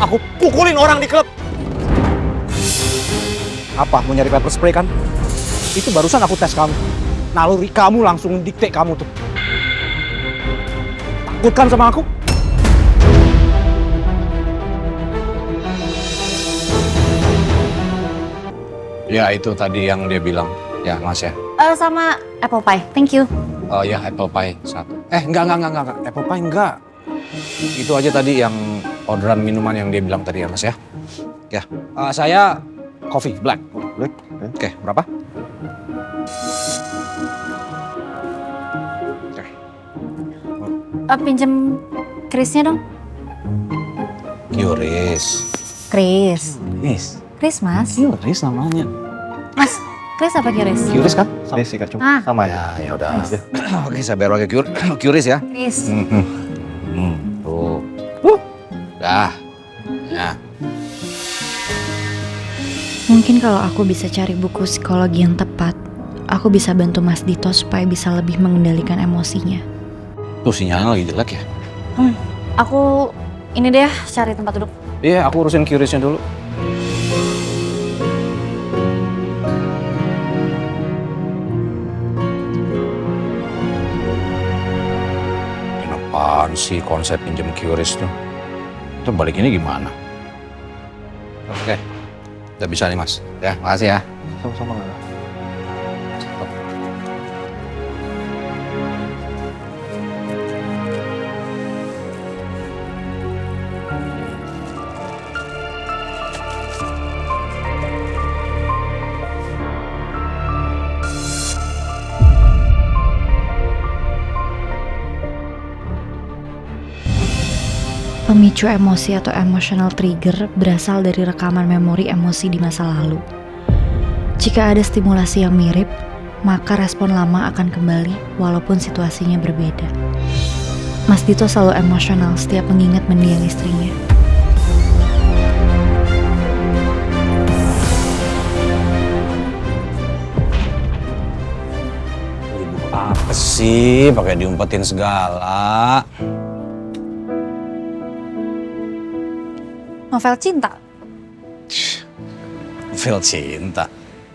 aku pukulin orang di klub. Apa, mau nyari pepper spray kan? Itu barusan aku tes kamu. Naluri kamu langsung dikte kamu tuh. Takut kan sama aku? Ya, itu tadi yang dia bilang. Ya, Mas ya. Sama apple pie, thank you. Oh ya, apple pie satu. Enggak. Apple pie enggak. Itu aja tadi yang orderan minuman yang dia bilang tadi ya, Mas ya. Ya, saya coffee black. Black. Oke, berapa? Oke. Pinjem Chrisnya dong. Curis. Chris. Chris, Mas. Curis namanya. Mas, Chris apa Chris? Curis kan? Basic cuma sama ya. Ya udah. Oke, saya bayar pakai Curis ya. Chris. Tuh. Dah. Ya. Mungkin kalau aku bisa cari buku psikologi yang tepat, aku bisa bantu Mas Dito supaya bisa lebih mengendalikan emosinya. Tuh sinyalnya lagi jelek ya. Aku ini deh cari tempat duduk. Iya, aku urusin Curisnya dulu. Apaan sih konsep pinjam Curis tuh? Itu balikinnya gimana? Oke, udah bisa nih Mas. Ya, makasih ya. Sama-sama nggak? Pemicu emosi atau emotional trigger berasal dari rekaman memori emosi di masa lalu. Jika ada stimulasi yang mirip, maka respon lama akan kembali walaupun situasinya berbeda. Mas Dito selalu emosional setiap mengingat mendiang istrinya. Ibu apa sih pakai diumpetin segala? Novel cinta. Novel cinta.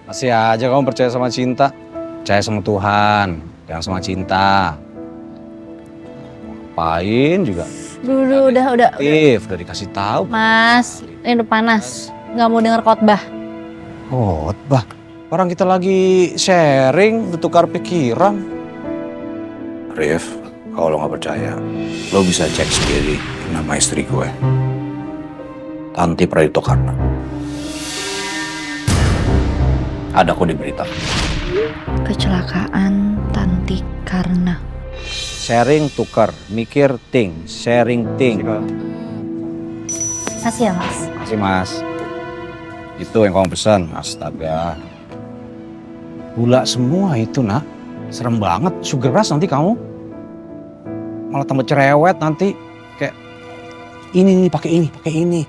Masih aja kamu percaya sama cinta. Percaya sama Tuhan, jangan sama cinta. Ngapain juga. Dulu udah. Udah dikasih tahu. Mas, ini udah panas. Nggak mau denger khotbah. Khotbah. Orang kita lagi sharing, bertukar pikiran. Rif, kalau lo nggak percaya, lo bisa cek sendiri nama istri gue. Tanti Pradito Karna. Ada kok di berita. Kecelakaan Tanti Karna. Sharing tukar, mikir ting, sharing ting. Kasih ya Mas. Makasih Mas. Itu yang kamu pesan, astaga. Gula semua itu nak. Serem banget, sugar rush nanti kamu. Malah tambah cerewet nanti. Kayak ini nih pakai ini.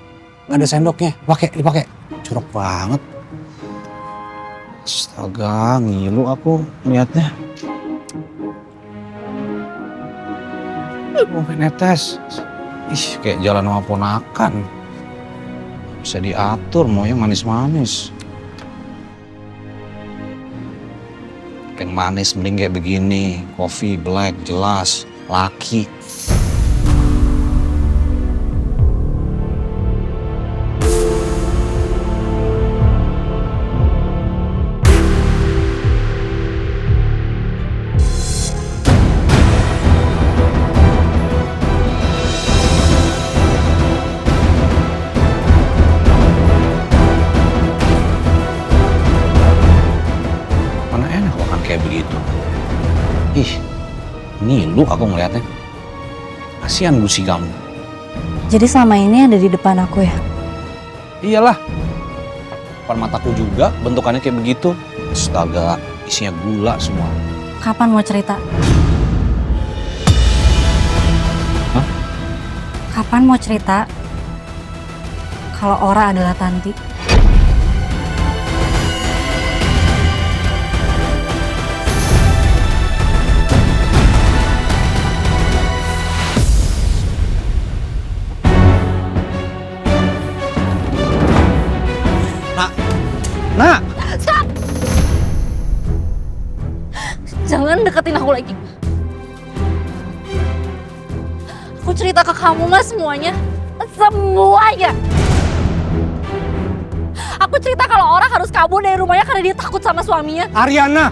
Ada sendoknya, dipakai. Curok banget. Astaga, ngilu aku lihatnya. Mau netes. Ih, kayak jalan sama ponakan. Bisa diatur, mau yang manis-manis. Yang manis mending kayak begini. Coffee black, jelas. Laki. Kayak begitu. Ih, ngilu aku ngeliatnya. Kasihan gusi kamu. Jadi selama ini ada di depan aku ya? Iyalah. Depan mataku juga bentukannya kayak begitu. Astaga, isinya gula semua. Kapan mau cerita? Hah? Kapan mau cerita kalau Ora adalah Tanti? jangan deketin aku lagi. Aku cerita ke kamu mas semuanya. Semuanya. Aku cerita kalau orang harus kabur dari rumahnya karena dia takut sama suaminya. Ariana!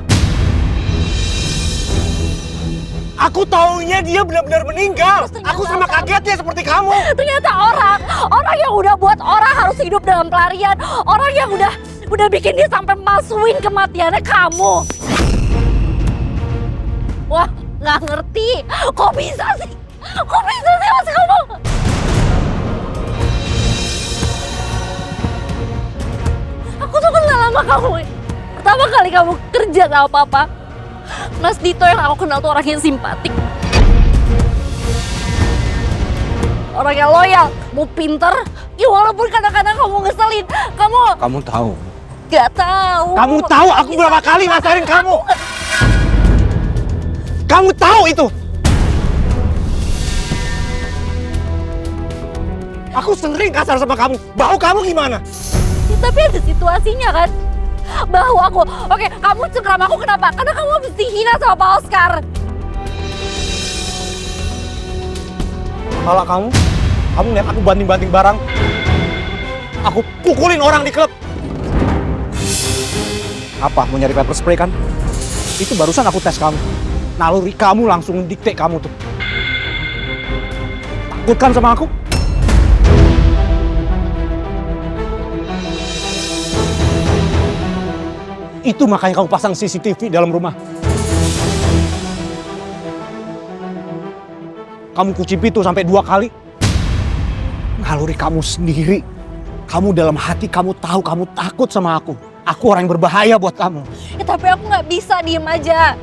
Aku taunya dia benar-benar meninggal. Aku sama kagetnya seperti kamu. Ternyata orang yang udah buat orang harus hidup dalam pelarian. Orang yang udah bikin dia sampai masukin kematiannya kamu. Wah, nggak ngerti. Kok bisa sih? Kok bisa sih mas kamu? Aku tuh kenal sama kamu. Pertama kali kamu kerja sama papa. Mas Dito yang aku kenal tuh orang yang simpatik. Orang yang loyal, mau pinter. Ya walaupun kadang-kadang kamu ngeselin. Kamu tahu? Gak tahu. Kamu tahu aku berapa kali ngasarin kamu? Kamu tahu itu? Aku sering kasar sama kamu. Bau kamu gimana? Ya, tapi ada situasinya kan. Bahu aku. Oke, kamu cengkram aku kenapa? Karena kamu habis dihina sama Pak Oscar. Kalau kamu lihat aku banting-banting barang. Aku pukulin orang di klub. Apa? Mau nyari pepper spray kan? Itu barusan aku tes kamu. Naluri kamu langsung dikte kamu tuh. Takut kan sama aku? Itu makanya kamu pasang CCTV dalam rumah. Kamu kucing pintu sampai 2 kali. Naluri kamu sendiri. Kamu dalam hati kamu tahu kamu takut sama aku. Aku orang yang berbahaya buat kamu. Ya tapi aku nggak bisa diem aja.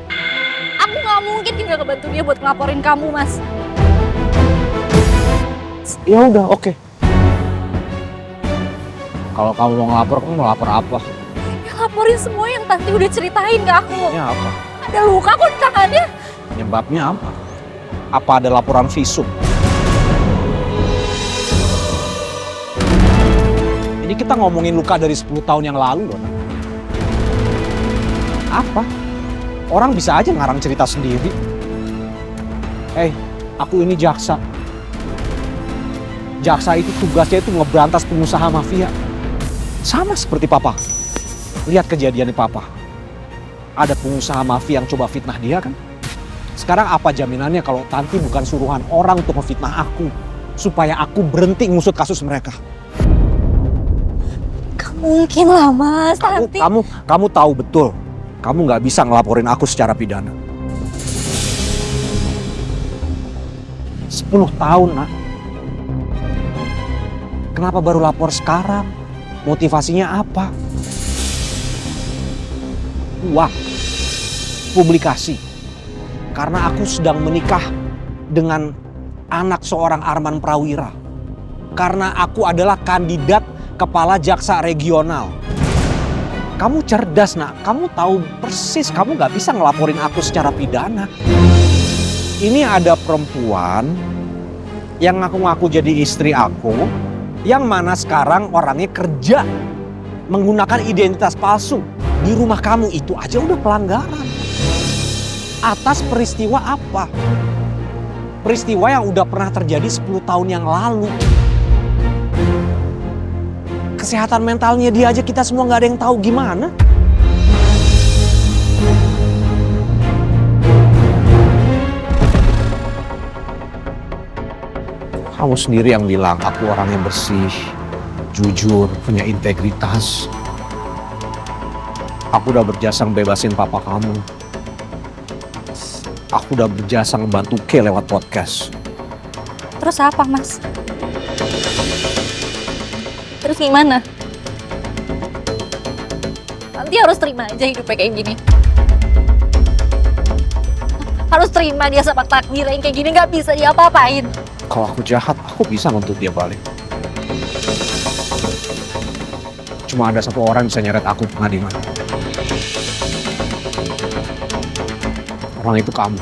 Aku nggak mungkin tinggal ngebantu dia buat ngelaporin kamu, Mas. Ya udah, oke. Kalau kamu mau ngelapor, kamu mau lapor apa? Ya laporin semua yang Tanti udah ceritain ke aku. Ya apa? Ada luka kok di tangannya. Penyebabnya apa? Apa ada laporan visum? Ini kita ngomongin luka dari 10 tahun yang lalu loh. Nak. Apa? Orang bisa aja ngarang cerita sendiri. Aku ini jaksa. Jaksa itu tugasnya itu ngeberantas pengusaha mafia. Sama seperti papa. Lihat kejadiannya papa. Ada pengusaha mafia yang coba fitnah dia kan? Sekarang apa jaminannya kalau Tanti bukan suruhan orang untuk memfitnah aku? Supaya aku berhenti ngusut kasus mereka. Mungkin lah Mas, Tanti. Kamu tahu betul. Kamu nggak bisa ngelaporin aku secara pidana. 10 tahun, Nak. Kenapa baru lapor sekarang? Motivasinya apa? Uang. Publikasi. Karena aku sedang menikah dengan anak seorang Arman Prawira. Karena aku adalah kandidat kepala jaksa regional. Kamu cerdas, Nak. Kamu tahu persis kamu gak bisa ngelaporin aku secara pidana. Ini ada perempuan yang ngaku-ngaku jadi istri aku, yang mana sekarang orangnya kerja menggunakan identitas palsu di rumah kamu. Itu aja udah pelanggaran. Atas peristiwa apa? Peristiwa yang udah pernah terjadi 10 tahun yang lalu. Kesehatan mentalnya dia aja kita semua nggak ada yang tahu gimana. Kamu sendiri yang bilang aku orang yang bersih, jujur, punya integritas. Aku udah berjasa ngebebasin papa kamu. Aku udah berjasa ngebantu Ke lewat podcast. Terus apa, Mas? Terus gimana? Nanti harus terima aja hidupnya kayak gini. Harus terima dia sama takdir yang kayak gini, gak bisa diapa-apain. Kalau aku jahat, aku bisa nuntut dia balik. Cuma ada satu orang yang bisa nyeret aku ke pengadilan. Orang itu kamu.